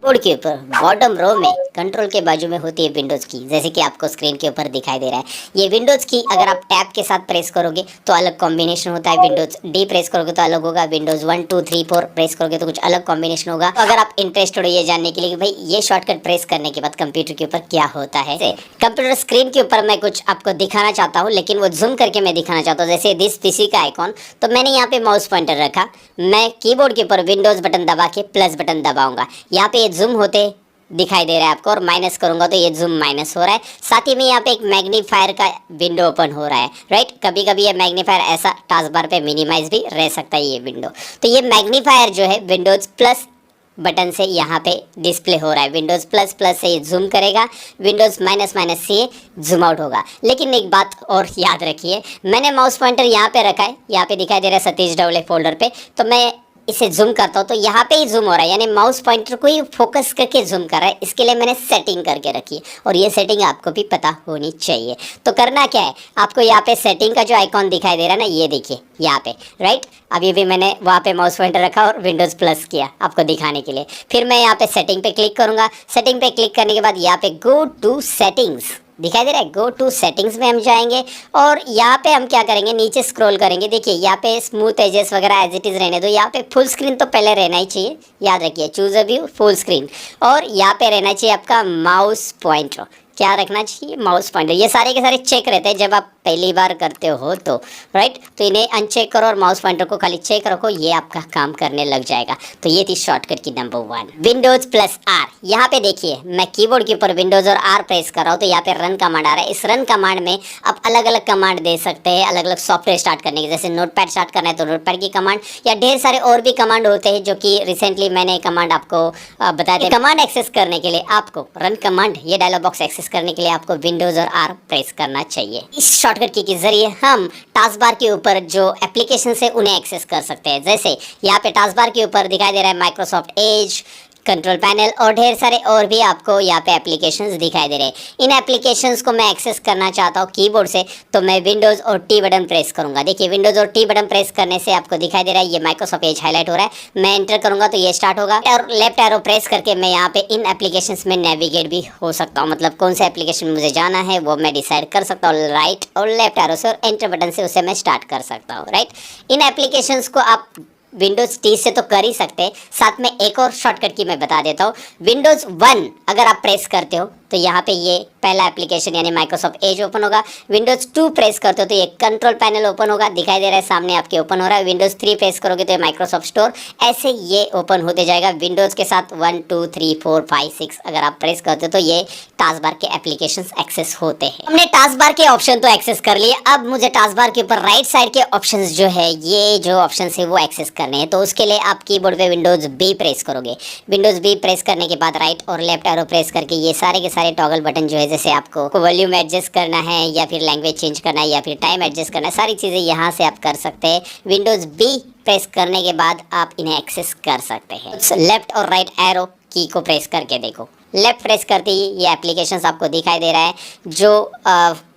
Board के ऊपर bottom row में कंट्रोल के बाजू में होती है विंडोज की, जैसे कि आपको स्क्रीन के ऊपर दिखाई दे रहा है। ये विंडोज की अगर आप टैब के साथ प्रेस करोगे तो अलग कॉम्बिनेशन होता है, विंडोज डी प्रेस करोगे तो अलग होगा, विंडोज 1 2 3 4 प्रेस करोगे तो कुछ अलग कॉम्बिनेशन होगा। तो अगर आप इंटरेस्टेड हो ये जानने के लिए कि भाई ये शॉर्टकट प्रेस करने के बाद कंप्यूटर के ऊपर क्या होता है, कंप्यूटर स्क्रीन के ऊपर मैं कुछ आपको दिखाना चाहता हूँ, लेकिन वो जूम करके मैं दिखाना चाहता हूँ। जैसे दिस पीसी का आइकॉन, तो मैंने यहाँ पे माउस पॉइंटर रखा, मैं कीबोर्ड के ऊपर विंडोज बटन दबा के प्लस बटन दबाऊंगा, यहाँ पे ये जूम होते दिखाई दे रहा है आपको, और माइनस करूंगा तो ये जूम माइनस हो रहा है। साथ ही में यहाँ पे एक मैग्नीफायर का विंडो ओपन हो रहा है, राइट। कभी कभी ये मैग्नीफायर ऐसा टास्क बार पे मिनिमाइज भी रह सकता है ये विंडो। तो ये मैग्नीफायर जो है विंडोज प्लस बटन से यहाँ पे डिस्प्ले हो रहा है, विंडोज प्लस प्लस से ये जूम करेगा, विंडोज माइनस माइनस से ये जूम आउट होगा। लेकिन एक बात और याद रखिए, मैंने माउस पॉइंटर यहाँ पे रखा है, यहाँ पे दिखाई दे रहा है सतीश डवले फोल्डर पे, तो मैं इसे जूम करता हूँ तो यहाँ पे ही जूम हो रहा है, यानी माउस पॉइंटर को ही फोकस करके जूम कर रहा है। इसके लिए मैंने सेटिंग करके रखी है, और ये सेटिंग आपको भी पता होनी चाहिए। तो करना क्या है, आपको यहाँ पे सेटिंग का जो आइकॉन दिखाई दे रहा है ना, ये देखिए यहाँ पे, राइट। अभी भी मैंने वहाँ पे माउस पॉइंटर रखा और विंडोज प्लस किया आपको दिखाने के लिए। फिर मैं यहाँ पे सेटिंग पे क्लिक करूँगा, सेटिंग पे क्लिक करने के बाद यहाँ पे गो टू सेटिंग्स दिखाई दे रहा है, गो टू सेटिंग्स में हम जाएंगे, और यहाँ पे हम क्या करेंगे, नीचे स्क्रॉल करेंगे। देखिए यहाँ पे स्मूथ एजेस वगैरह एज इट इज़ रहने दो, यहाँ पे फुल स्क्रीन तो पहले रहना ही चाहिए, याद रखिए, choose a view full screen, और यहाँ पे रहना चाहिए आपका माउस पॉइंटर। क्या रखना चाहिए, माउस पॉइंटर। ये सारे के सारे चेक रहते हैं जब आप पहली बार करते हो तो, राइट। तो इन्हें अनचेक करो और माउस पॉइंटर को खाली चेक रखो, ये आपका काम करने लग जाएगा। तो ये थी शॉर्टकट की नंबर 1, विंडोज प्लस आर। यहाँ पे देखिए मैं कीबोर्ड के ऊपर विंडोज और आर प्रेस कर रहा हूँ, तो यहाँ पे रन कमांड आ रहा है। इस रन कमांड में आप अलग अलग कमांड दे सकते हैं, अलग अलग सॉफ्टवेयर स्टार्ट करने के, जैसे नोटपैड स्टार्ट करना है तो नोटपैड की कमांड, या ढेर सारे और भी कमांड होते हैं जो कि रिसेंटली मैंने कमांड आपको बताया था। कमांड एक्सेस करने के लिए आपको रन कमांड, ये डायलॉग बॉक्स एक्सेस करने के लिए आपको विंडोज और आर प्रेस करना चाहिए। इस शॉर्टकट की के जरिए हम टास्क बार के ऊपर जो एप्लीकेशन है उन्हें एक्सेस कर सकते हैं। जैसे यहाँ पे टास्क बार के ऊपर दिखाई दे रहा है माइक्रोसॉफ्ट एज, कंट्रोल पैनल और ढेर सारे और भी आपको यहाँ पे एप्लीकेशंस दिखाई दे रहे हैं। इन एप्लीकेशंस को मैं एक्सेस करना चाहता हूँ कीबोर्ड से, तो मैं विंडोज़ और टी बटन प्रेस करूँगा। देखिए विंडोज़ और टी बटन प्रेस करने से आपको दिखाई दे रहा है ये माइक्रोसॉफ्ट एज हाईलाइट हो रहा है। मैं एंटर करूँगा तो ये स्टार्ट होगा, और लेफ्ट एरो प्रेस करके मैं यहाँ पे इन एप्लीकेशंस में नेविगेट भी हो सकता हूँ, मतलब कौन सा एप्लीकेशन मुझे जाना है वो मैं डिसाइड कर सकता हूँ राइट और लेफ्ट एरो से, और एंटर बटन से उसे मैं स्टार्ट कर सकता हूँ, राइट। इन एप्लीकेशंस को आप विंडोज टी से तो कर ही सकते हैं, साथ में एक और शॉर्टकट की मैं बता देता हूँ। विंडोज 1 अगर आप प्रेस करते हो तो यहाँ पे ये पहला एप्लीकेशन यानी माइक्रोसॉफ्ट एज ओपन होगा। विंडोज 2 प्रेस करते हो तो ये कंट्रोल पैनल ओपन होगा, दिखाई दे रहा है सामने आपके ओपन हो रहा है। विंडोज 3 प्रेस करोगे तो ये माइक्रोसॉफ्ट स्टोर, ऐसे ये ओपन होते जाएगा विंडोज के साथ। 1 2 3 4 5 6 अगर आप प्रेस करते हो तो ये टास्क बार के एप्लीकेशंस एक्सेस होते हैं। हमने टास्क बार के ऑप्शन तो एक्सेस कर लिए, अब मुझे टास्क बार के ऊपर राइट साइड के ऑप्शंस जो है, ये जो ऑप्शन है वो एक्सेस करने हैं। तो उसके लिए आप कीबोर्ड पे विंडोज बी प्रेस करोगे। विंडोज बी प्रेस करने के बाद राइट और लेफ्ट एरो प्रेस करके ये सारे के सारे टॉगल बटन जो है, जैसे आपको वॉल्यूम एडजस्ट करना है या फिर लैंग्वेज चेंज करना है या फिर टाइम एडजस्ट करना है, सारी चीज़ें यहाँ से आप कर सकते हैं। विंडोज बी प्रेस करने के बाद आप इन्हें एक्सेस कर सकते हैं। लेफ्ट और राइट एरो की को प्रेस करके देखो, लेफ्ट प्रेस करते ही ये एप्लीकेशंस आपको दिखाई दे रहा है, जो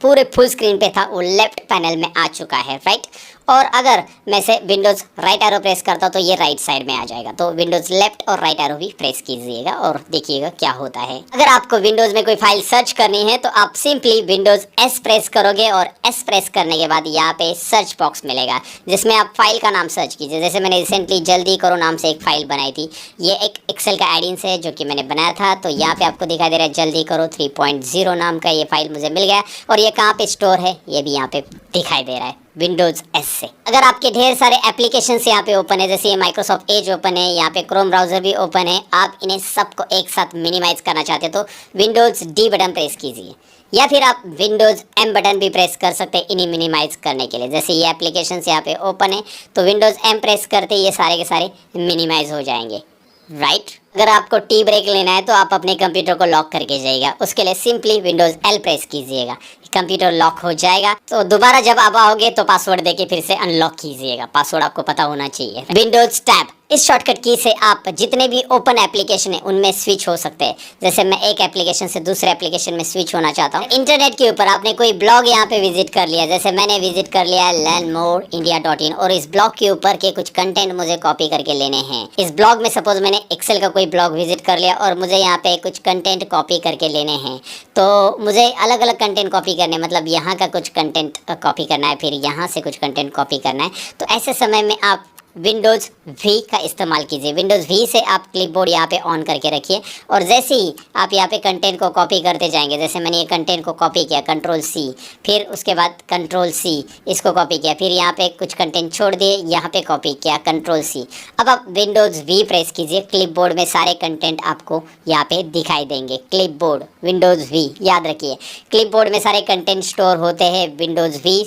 पूरे फुल स्क्रीन पे था वो लेफ्ट पैनल में आ चुका है, राइट। और अगर मैं से विंडोज राइट एरो प्रेस करता हूँ तो ये राइट साइड में आ जाएगा। तो विंडोज लेफ्ट और राइट एरो भी प्रेस कीजिएगा और देखिएगा क्या होता है। अगर आपको विंडोज में कोई फाइल सर्च करनी है तो आप सिंपली विंडोज एस प्रेस करोगे, और एस प्रेस करने के बाद यहाँ पे सर्च बॉक्स मिलेगा जिसमें आप फाइल का नाम सर्च कीजिए। जैसे मैंने रिसेंटली जल्दी करो नाम से एक फाइल बनाई थी, ये एक एक्सेल का एडिन से जो कि मैंने बनाया था। तो यहाँ पे आपको दिखाई दे रहा है जल्दी करो 3.0 नाम का ये फाइल मुझे मिल गया, और ये कहाँ पे स्टोर है ये भी यहाँ पे दिखाई दे रहा है विंडोज एस से। अगर आपके ढेर सारे एप्लीकेशन यहाँ पे ओपन है, जैसे ये माइक्रोसॉफ्ट एज ओपन है, यहाँ पे क्रोम ब्राउजर भी ओपन है, आप इन्हें सबको एक साथ मिनिमाइज करना चाहते तो विंडोज डी बटन प्रेस कीजिए, या फिर आप विंडोज एम बटन भी प्रेस कर सकते हैं इन्हें मिनिमाइज करने के लिए। जैसे ये एप्लीकेशन यहाँ पे ओपन है तो विंडोज एम प्रेस करते ये सारे के सारे मिनिमाइज हो जाएंगे, राइट। अगर आपको टी ब्रेक लेना है तो आप अपने कंप्यूटर को लॉक करके जाइएगा, उसके लिए सिंपली विंडोज एल प्रेस कीजिएगा, कंप्यूटर लॉक हो जाएगा। तो दोबारा जब आप आओगे तो पासवर्ड देके फिर से अनलॉक कीजिएगा, पासवर्ड आपको पता होना चाहिए। विंडोज टैब इस शॉर्टकट की से आप जितने भी ओपन एप्लीकेशन है उनमें स्विच हो सकते हैं। जैसे मैं एक एप्लीकेशन से दूसरे एप्लीकेशन में स्विच होना चाहता हूँ। इंटरनेट के ऊपर आपने कोई ब्लॉग यहाँ पे विजिट कर लिया, जैसे मैंने विजिट कर लिया learnmoreindia.in, और इस ब्लॉग के ऊपर के कुछ कंटेंट मुझे कॉपी करके लेने हैं। इस ब्लॉग में सपोज मैंने एक्सेल का कोई ब्लॉग विजिट कर लिया और मुझे यहाँ पे कुछ कंटेंट कॉपी करके लेने हैं, तो मुझे अलग अलग कंटेंट कॉपी करने, मतलब यहाँ का कुछ कंटेंट कॉपी करना है, फिर यहाँ से कुछ कंटेंट कॉपी करना है। तो ऐसे समय में आप विंडोज़ वी का इस्तेमाल कीजिए। विंडोज़ वी से आप क्लिपबोर्ड यहाँ पे ऑन करके रखिए, और जैसे ही आप यहाँ पे कंटेंट को कॉपी करते जाएंगे, जैसे मैंने ये कंटेंट को कॉपी किया कंट्रोल सी, फिर उसके बाद कंट्रोल सी इसको कॉपी किया, फिर यहाँ पे कुछ कंटेंट छोड़ दिए, यहाँ पे कॉपी किया कंट्रोल सी। अब आप विंडोज़ वी प्रेस कीजिए, क्लिपबोर्ड में सारे कंटेंट आपको यहाँ पे दिखाई देंगे। क्लिपबोर्ड विंडोज़ वी, याद रखिए क्लिपबोर्ड में सारे कंटेंट स्टोर होते हैं। विंडोज़ वी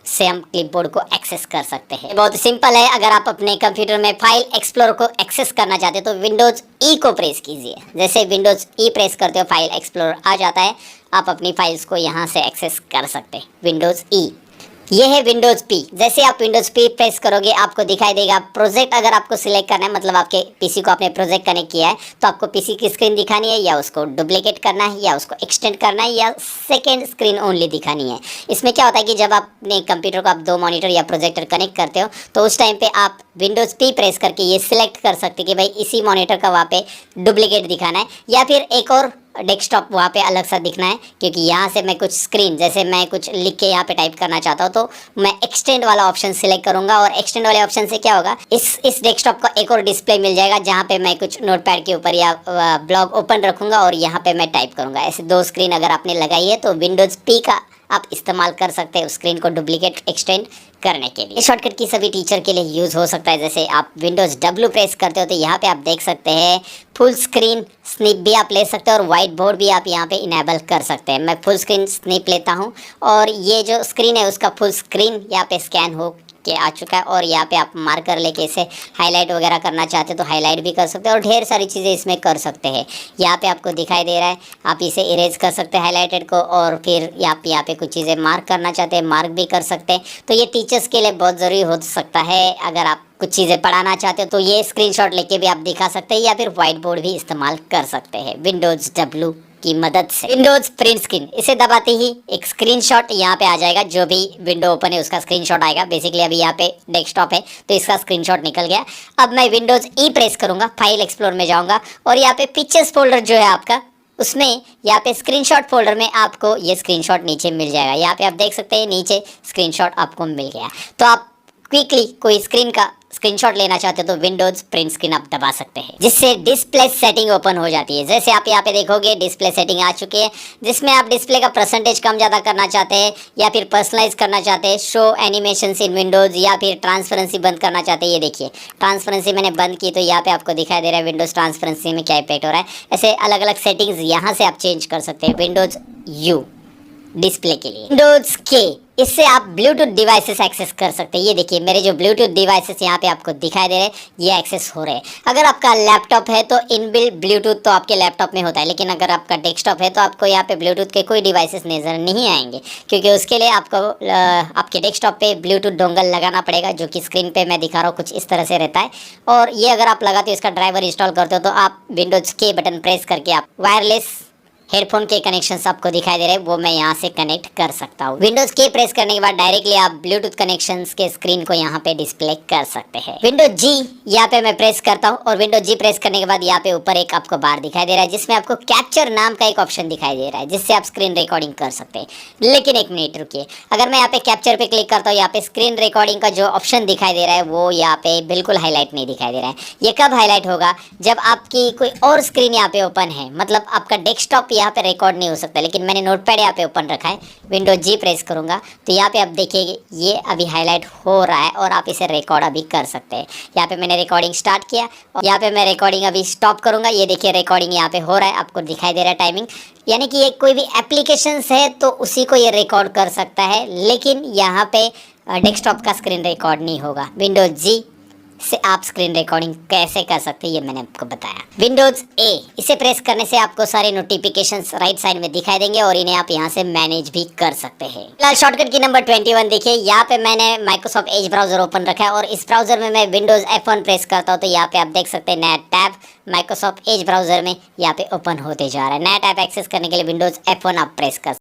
से हम क्लिपबोर्ड को एक्सेस कर सकते हैं। बहुत सिंपल है। अगर आप अपने कंप्यूटर में फाइल एक्सप्लोर को एक्सेस करना चाहते हो तो विंडोज ई को प्रेस कीजिए। जैसे विंडोज ई प्रेस करते हो फाइल एक्सप्लोर आ जाता है, आप अपनी फाइल्स को यहाँ से एक्सेस कर सकते हैं। विंडोज ई, ये है विंडोज़ पी। जैसे आप विंडोज़ पी प्रेस करोगे आपको दिखाई देगा प्रोजेक्ट। अगर आपको सिलेक्ट करना है, मतलब आपके पीसी को आपने प्रोजेक्ट कनेक्ट किया है, तो आपको पीसी की स्क्रीन दिखानी है, या उसको डुप्लीकेट करना है, या उसको एक्सटेंड करना है, या सेकेंड स्क्रीन ओनली दिखानी है। इसमें क्या होता है कि जब आपने कंप्यूटर को आप 2 मॉनिटर या प्रोजेक्टर कनेक्ट करते हो तो उस टाइम पे आप विंडोज़ पी प्रेस करके ये सिलेक्ट कर सकते हैं कि भाई इसी मॉनिटर का वहाँ पे डुप्लीकेट दिखाना है, या फिर एक और डेस्कटॉप वहाँ पे अलग सा दिखना है। क्योंकि यहाँ से मैं कुछ स्क्रीन, जैसे मैं कुछ लिख के यहाँ पे टाइप करना चाहता हूँ, तो मैं एक्सटेंड वाला ऑप्शन सिलेक्ट करूँगा, और एक्सटेंड वाले ऑप्शन से क्या होगा, इस डेस्कटॉप का एक और डिस्प्ले मिल जाएगा जहाँ पे मैं कुछ नोटपैड के ऊपर या ब्लॉग ओपन रखूँगा और यहाँ पे मैं टाइप करूँगा। ऐसे 2 स्क्रीन अगर आपने लगाई है तो विंडोज़ पी का आप इस्तेमाल कर सकते हैं उस स्क्रीन को डुप्लीकेट एक्सटेंड करने के लिए। शॉर्टकट की सभी टीचर के लिए यूज़ हो सकता है। जैसे आप विंडोज़ डब्ल्यू प्रेस करते हो तो यहाँ पे आप देख सकते हैं फुल स्क्रीन स्निप भी आप ले सकते हो, और वाइट बोर्ड भी आप यहाँ पे इनेबल कर सकते हैं। मैं फुल स्क्रीन स्निप लेता हूँ, और ये जो स्क्रीन है उसका फुल स्क्रीन यहाँ पे स्कैन हो के आ चुका है। और यहाँ पे आप मार्कर लेके इसे हाईलाइट वगैरह करना चाहते हो तो हाईलाइट भी कर सकते हैं, और ढेर सारी चीज़ें इसमें कर सकते हैं। यहाँ पे आपको दिखाई दे रहा है, आप इसे इरेज कर सकते हैं हाईलाइटेड को, और फिर आप यहाँ पे कुछ चीज़ें मार्क करना चाहते हैं मार्क भी कर सकते हैं। तो ये टीचर्स के लिए बहुत ज़रूरी हो सकता है। अगर आप कुछ चीज़ें पढ़ाना चाहते हो तो ये स्क्रीनशॉट लेके भी आप दिखा सकते हैं, या फिर व्हाइट बोर्ड भी इस्तेमाल कर सकते हैं विंडोज़ डब्ल्यू की मदद से। विंडोज प्रिंट स्क्रीन, इसे दबाते ही एक स्क्रीनशॉट यहाँ पे आ जाएगा, जो भी विंडो ओपन है उसका स्क्रीनशॉट आएगा। बेसिकली अभी यहाँ पे डेस्कटॉप है तो इसका स्क्रीनशॉट निकल गया। अब मैं विंडोज ई प्रेस करूँगा, फाइल एक्सप्लोर में जाऊँगा, और यहाँ पे पिक्चर्स फोल्डर जो है आपका, उसमें यहाँ पे स्क्रीनशॉट फोल्डर में आपको ये स्क्रीनशॉट नीचे मिल जाएगा। यहाँ पे आप देख सकते हैं नीचे स्क्रीनशॉट आपको मिल गया। तो आप क्विकली कोई स्क्रीन का स्क्रीनशॉट लेना चाहते हो तो विंडोज प्रिंट स्क्रीन आप दबा सकते हैं, जिससे डिस्प्ले सेटिंग ओपन हो जाती है। जैसे आप यहाँ पे देखोगे डिस्प्ले सेटिंग आ चुकी है, जिसमें आप डिस्प्ले का परसेंटेज कम ज़्यादा करना चाहते हैं, या फिर पर्सनलाइज करना चाहते हैं, शो एनिमेशन इन विंडोज़, या फिर ट्रांसपेरेंसी बंद करना चाहते हैं। ये देखिए ट्रांसपेरेंसी मैंने बंद की तो यहाँ पे आपको दिखाई दे रहा है विंडोज़ ट्रांसपेरेंसी में क्या इफेक्ट हो रहा है। ऐसे अलग अलग सेटिंग्स यहाँ से आप चेंज कर सकते हैं। विंडोज़ यू डिस्प्ले के लिए, विंडोज के, इससे आप ब्लूटूथ डिवाइसेस एक्सेस कर सकते हैं। ये देखिए मेरे जो ब्लूटूथ डिवाइसेस यहाँ पे आपको दिखाई दे रहे हैं ये एक्सेस हो रहे हैं। अगर आपका लैपटॉप है तो इनबिल्ट ब्लूटूथ तो आपके लैपटॉप में होता है, लेकिन अगर आपका डेस्कटॉप है तो आपको यहाँ पे ब्लूटूथ के कोई डिवाइसेस नज़र नहीं आएंगे, क्योंकि उसके लिए आपको आपके डेस्कटॉप पे ब्लूटूथ डोंगल लगाना पड़ेगा, जो कि स्क्रीन पर मैं दिखा रहा हूँ कुछ इस तरह से रहता है। और ये अगर आप लगाते हो, इसका ड्राइवर इंस्टॉल करते हो, तो आप विंडोज के बटन प्रेस करके आप वायरलेस हेडफोन के कनेक्शंस आपको दिखाई दे रहे हैं, वो मैं यहाँ से कनेक्ट कर सकता हूँ। विंडोज के प्रेस करने के बाद डायरेक्टली आप ब्लूटूथ कनेक्शंस के स्क्रीन को यहाँ पे डिस्प्ले कर सकते हैं। विंडोज जी यहाँ पे मैं प्रेस करता हूँ, और विंडोज जी प्रेस करने के बाद यहाँ पे ऊपर एक आपको बार दिखाई दे रहा है, जिसमें आपको कैप्चर नाम का एक ऑप्शन दिखाई दे रहा है, जिससे आप स्क्रीन रिकॉर्डिंग कर सकते हैं। लेकिन एक मिनट रुकिए, अगर मैं यहाँ पे कैप्चर पे क्लिक करता हूँ, यहाँ पे स्क्रीन रिकॉर्डिंग का जो ऑप्शन दिखाई दे रहा है वो यहाँ पे बिल्कुल हाईलाइट नहीं दिखाई दे रहा है। ये कब हाईलाइट होगा, जब आपकी कोई और स्क्रीन यहाँ पे ओपन है, मतलब आपका डेस्कटॉप यहाँ पे रिकॉर्ड नहीं सकता। लेकिन मैंने नोटपैड यहाँ पे ओपन रखा है, विंडोज जी प्रेस करूंगा तो यहाँ पे आप देखिए ये अभी हाईलाइट हो रहा है, और आप इसे रिकॉर्ड अभी कर सकते हैं। यहाँ पे मैंने रिकॉर्डिंग स्टार्ट किया, और यहाँ पे मैं रिकॉर्डिंग अभी स्टॉप करूंगा। ये देखिए रिकॉर्डिंग यहाँ पे हो रहा है, आपको दिखाई दे रहा है टाइमिंग, यानी कि ये कोई भी एप्लीकेशंस है तो उसी को ये रिकॉर्ड कर सकता है, लेकिन यहाँ पे डेस्कटॉप का स्क्रीन रिकॉर्ड नहीं होगा। विंडोज जी से आप स्क्रीन रिकॉर्डिंग कैसे कर सकते हैं ये मैंने आपको बताया। विंडोज ए, इसे प्रेस करने से आपको सारे नोटिफिकेशंस राइट साइड में दिखाई देंगे और इन्हें आप यहाँ से मैनेज भी कर सकते हैं। फिलहाल शॉर्टकट की नंबर 21 देखिए, यहाँ पे मैंने माइक्रोसॉफ्ट एज ब्राउजर ओपन रखा है और इस ब्राउजर में मैं विंडोज F1 प्रेस करता हूँ तो यहाँ पे आप देख सकते हैं नया टैब माइक्रोसॉफ्ट एज ब्राउजर में यहाँ पे ओपन होते जा रहा है। नया टैब एक्सेस करने के लिए विंडोज F1 आप प्रेस कर